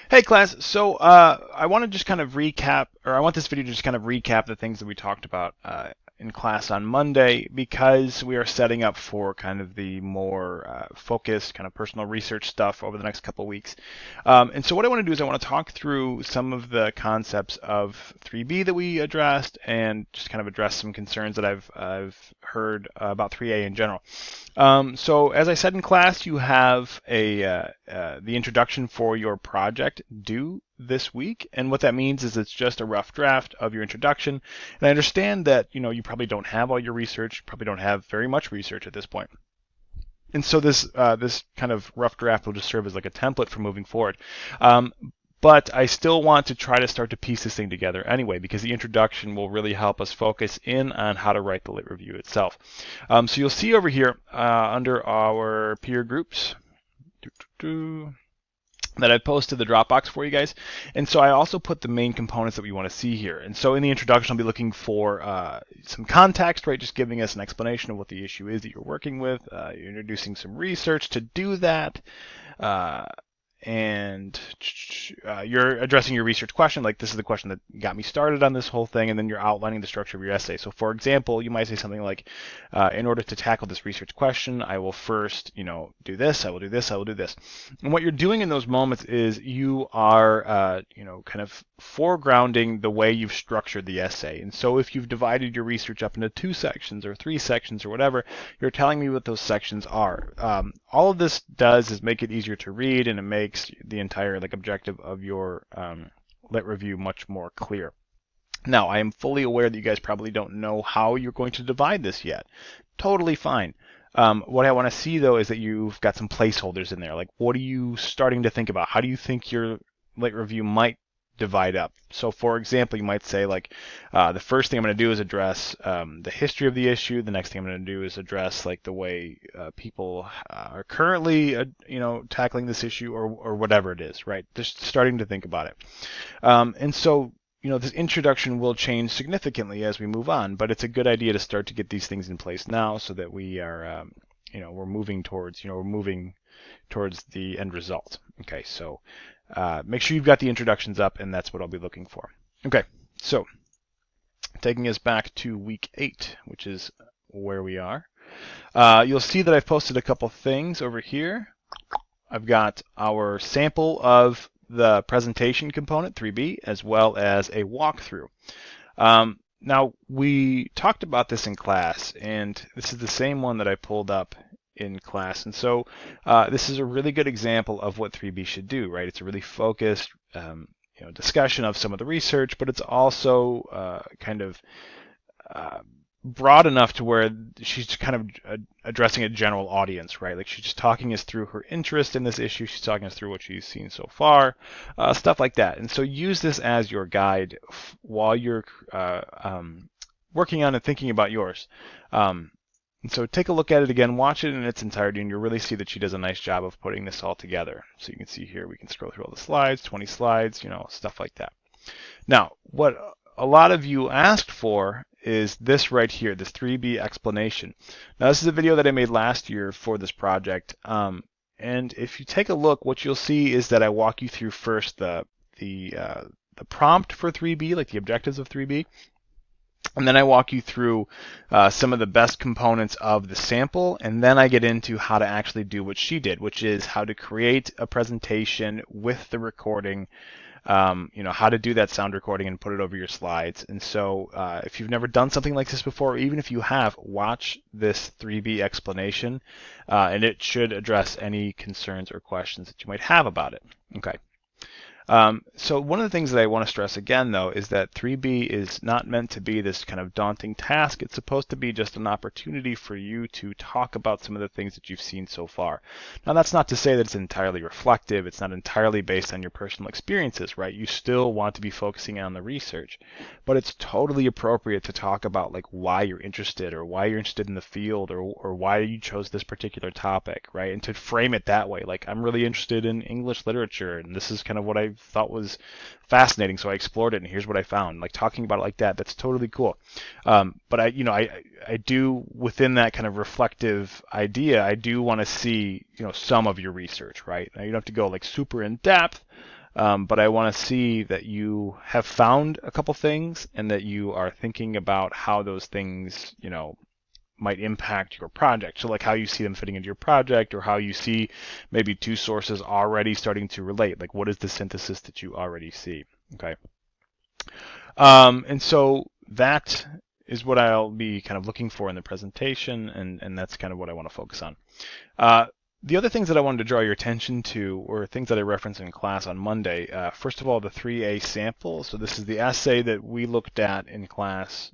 Hey class, so I want to just kind of recap, or I want this video to just kind of recap the things that we talked about in class on Monday because we are setting up for kind of the more focused kind of personal research stuff over the next couple of weeks. And so what I want to do is I want to talk through some of the concepts of 3B that we addressed and just kind of address some concerns that I've heard about 3A in general. So as I said in class, you have the introduction for your project due this week, and what that means is it's just a rough draft of your introduction. And I understand that you probably don't have all your research, probably don't have very much research at this point. And so this kind of rough draft will just serve as like a template for moving forward. Um, but I still want to try to start to piece this thing together anyway, because the introduction will really help us focus in on how to write the lit review itself. So you'll see over here under our peer groups that I've posted the Dropbox for you guys. And so I also put the main components that we want to see here. And so in the introduction, I'll be looking for some context, right? Just giving us an explanation of what the issue is that you're working with. You're introducing some research to do that. And you're addressing your research question, like this is the question that got me started on this whole thing, and then you're outlining the structure of your essay. So for example, you might say something like, in order to tackle this research question, I will first, do this, I will do this, I will do this. And what you're doing in those moments is you are, kind of foregrounding the way you've structured the essay. And so if you've divided your research up into 2 sections or 3 sections or whatever, you're telling me what those sections are. All of this does is make it easier to read, and it makes the entire objective of your lit review much more clear. Now, I am fully aware that you guys probably don't know how you're going to divide this yet. Totally fine. What I want to see though is that you've got some placeholders in there. Like, what are you starting to think about? How do you think your lit review might divide up? So for example, you might say the first thing I'm going to do is address the history of the issue. The next thing I'm going to do is address the way people are currently tackling this issue, or whatever it is, right? Just starting to think about it. And so this introduction will change significantly as we move on, but it's a good idea to start to get these things in place now so that we are we're moving towards the end result. Okay, so make sure you've got the introductions up, and that's what I'll be looking for. Okay, so taking us back to week 8, which is where we are. You'll see that I've posted a couple things over here. I've got our sample of the presentation component, 3B, as well as a walkthrough. Now, we talked about this in class, and this is the same one that I pulled up in class. And so this is a really good example of what 3B should do, right? It's a really focused discussion of some of the research, but it's also kind of broad enough to where she's kind of addressing a general audience, right? Like she's just talking us through her interest in this issue. She's talking us through what she's seen so far, stuff like that. And so use this as your guide while you're working on and thinking about yours. And so take a look at it again, watch it in its entirety, and you'll really see that she does a nice job of putting this all together. So you can see here, we can scroll through all the slides, 20 slides, stuff like that. Now, what a lot of you asked for is this right here, this 3B explanation. Now, this is a video that I made last year for this project. And if you take a look, what you'll see is that I walk you through first the prompt for 3B, like the objectives of 3B. And then I walk you through some of the best components of the sample, and then I get into how to actually do what she did, which is how to create a presentation with the recording, how to do that sound recording and put it over your slides. And so if you've never done something like this before, or even if you have, watch this 3B explanation, and it should address any concerns or questions that you might have about it. Okay. So one of the things that I want to stress again, though, is that 3B is not meant to be this kind of daunting task. It's supposed to be just an opportunity for you to talk about some of the things that you've seen so far. Now, that's not to say that it's entirely reflective. It's not entirely based on your personal experiences, right? You still want to be focusing on the research, but it's totally appropriate to talk about why you're interested, or why you're interested in the field, or why you chose this particular topic, right? And to frame it that way, like, I'm really interested in English literature, and this is kind of what I thought was fascinating, so I explored it, and here's what I found. Like, talking about it like that, that's totally cool. But I do, within that kind of reflective idea, I do want to see some of your research, right? Now, you don't have to go super in depth, but I want to see that you have found a couple things and that you are thinking about how those things, might impact your project. So like how you see them fitting into your project, or how you see maybe two sources already starting to relate. Like what is the synthesis that you already see? Okay. And so that is what I'll be kind of looking for in the presentation, and that's kind of what I want to focus on. The other things that I wanted to draw your attention to were things that I referenced in class on Monday. First of all, the 3A sample. So this is the essay that we looked at in class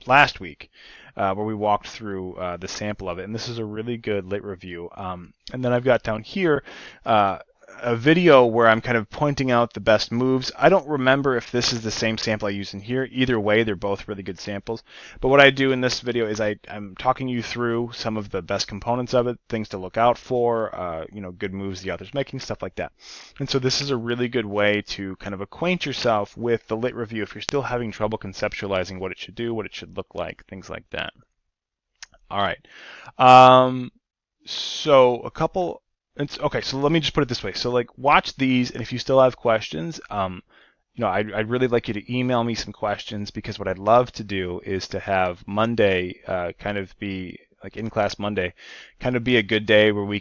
last week, where we walked through the sample of it, and this is a really good lit review. And then I've got down here a video where I'm kind of pointing out the best moves. I don't remember if this is the same sample I used in here. Either way, they're both really good samples. But what I do in this video is I'm talking you through some of the best components of it, things to look out for, good moves the author's making, stuff like that. And so this is a really good way to kind of acquaint yourself with the lit review if you're still having trouble conceptualizing what it should do, what it should look like, things like that. All right. Okay, so let me just put it this way. So like watch these, and if you still have questions, I'd really like you to email me some questions, because what I'd love to do is to have Monday kind of be like in-class Monday, kind of be a good day where I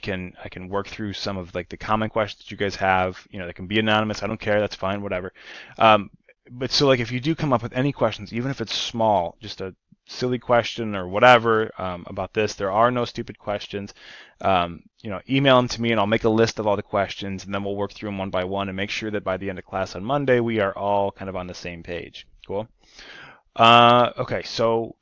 can work through some of like the common questions that you guys have. They can be anonymous. I don't care. That's fine. Whatever. But so like if you do come up with any questions, even if it's small, just a silly question or whatever about this, there are no stupid questions. Email them to me, and I'll make a list of all the questions, and then we'll work through them one by one and make sure that by the end of class on Monday we are all kind of on the same page. Cool. Okay, so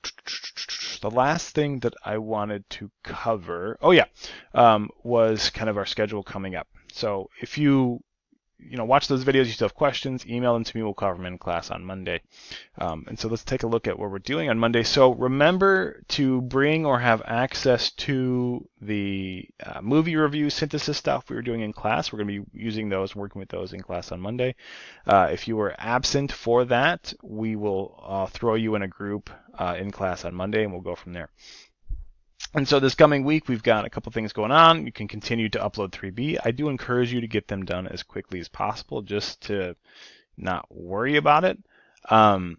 the last thing that I wanted to cover, was kind of our schedule coming up. So if you watch those videos, you still have questions, email them to me, we'll cover them in class on Monday. And so let's take a look at what we're doing on Monday. So remember to bring or have access to the movie review synthesis stuff we were doing in class. We're going to be using those, working with those in class on Monday. If you were absent for that, we will throw you in a group in class on Monday, and we'll go from there. And so this coming week, we've got a couple things going on. You can continue to upload 3B. I do encourage you to get them done as quickly as possible, just to not worry about it. And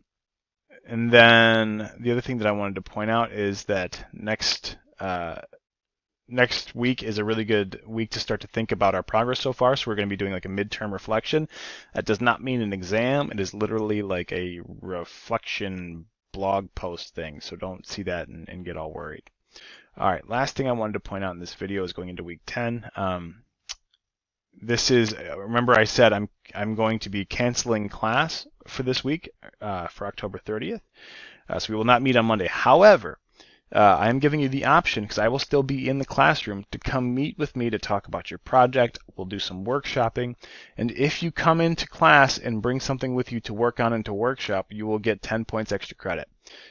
then the other thing that I wanted to point out is that next week is a really good week to start to think about our progress so far. So we're going to be doing like a midterm reflection. That does not mean an exam. It is literally like a reflection blog post thing. So don't see that and get all worried. All right, last thing I wanted to point out in this video is going into week 10. This is, remember I said I'm going to be canceling class for this week for October 30th. So we will not meet on Monday. However, I am giving you the option, because I will still be in the classroom, to come meet with me to talk about your project. We'll do some workshopping. And if you come into class and bring something with you to work on and to workshop, you will get 10 points extra credit.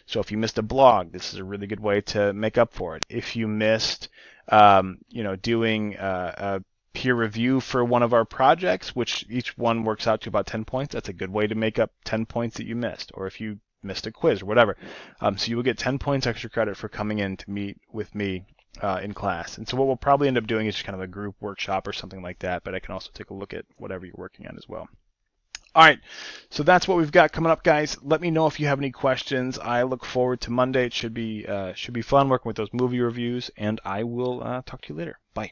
So if you missed a blog, this is a really good way to make up for it. If you missed, doing a peer review for one of our projects, which each one works out to about 10 points, that's a good way to make up 10 points that you missed. Or if you missed a quiz or whatever. So you will get 10 points extra credit for coming in to meet with me in class. And so what we'll probably end up doing is just kind of a group workshop or something like that, but I can also take a look at whatever you're working on as well. All right, so that's what we've got coming up, guys. Let me know if you have any questions. I look forward to Monday. It should be fun working with those movie reviews, and I will talk to you later. Bye.